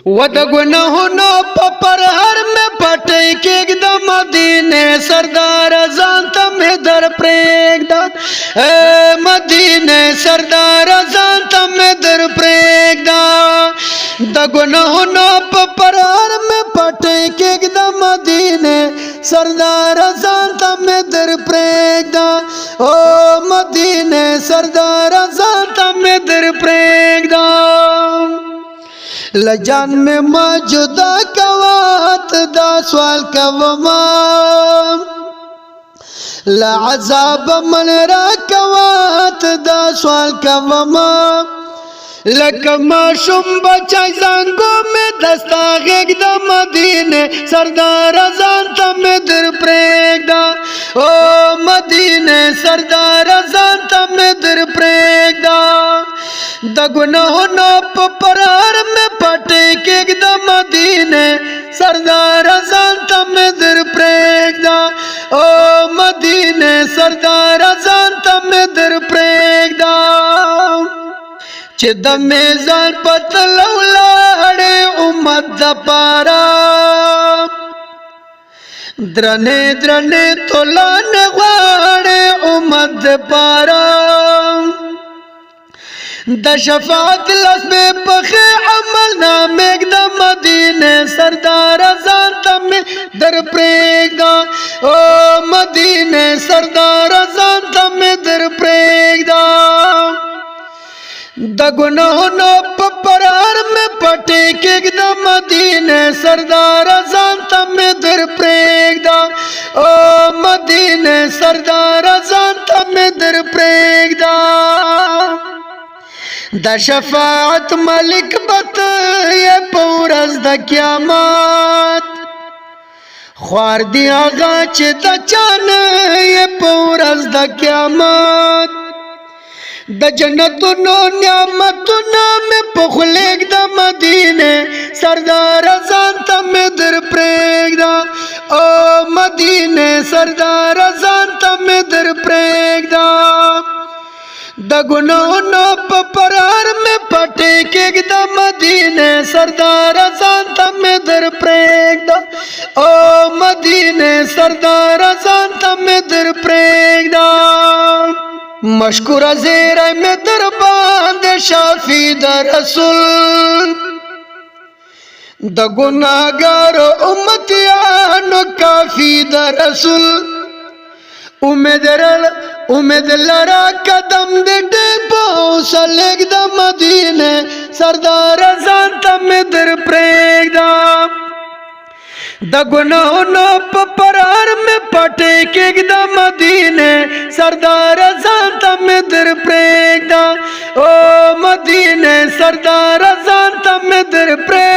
वद गुनाहों पर हर में पटे के एकदम मदीने सरदार जानता में दर प्रेगदा मदीने सरदार जानता में दर प्रेगदा द गुनाहों पर हर में पटे के एकदम मदीने सरदार जानता में दर प्रेगदा ओ मदीने सरदार जानता में दर प्रेगदा लजान में मौजूदा कवात दा सवाल कवमा लाज़ाब मन रा कवात दा सवाल कवमा लकमा शुम बचाई जांगो में दस्ता गेगदा मदीने सरदार जानता में दर प्रेगदा ओ मदीने सरदार जानता में दर प्रेगदा दगुनाहों पर हर में पटे के एकदम मदीने सरदार जानता में दर प्रेगदा ओ मदीने सरदार जानता में दर प्रेगदा चिद मेज़ान पतलौलाड़े उम्मत दपारा द्रने द्रने तोलाने वाड़े उम्मत दपारा द शफात लस में पखे अमल नाम एकदम मदीने सरदार जानता में दर प्रेगदा ओ मदीने सरदार जानता में दर प्रेगदा द गुनाहों पर हर में पटे के एकदम मदीने सरदार जानता में दर प्रेगदा ओ मदीने सरदार जानता में दर प्रेगदा द शफाअत मलिक बत ये पौरज द क़यामत ख्वार दिया गाच द चान ये पौरज द क़यामत द जन्नतुनो न्यामतुनो में पुखलेग द मदीने सरदार जानता में दर प्रेगदा ओ मदीने सरदार जानता में दर प्रेगदा द गुनाहों पर हर में पटे के एकदम मदीने सरदार जानता में दर प्रेगदा ओ मदीने सरदार जानता में दर प्रेगदा मशकूरा ज़ेर में दर बांध शाफी दर रसूल द गुनाहगार उम्मतियानो काफी दर रसूल उम्मीद लरा कदम दे पहुँचलेग द मदीने सरदार जानता में दर प्रेगदा द गुनाहों पर हर में पटे के एकदम मदीने सरदार जानता में दर प्रेगदा ओ मदीने सरदार जानता में दर प्रेगदा।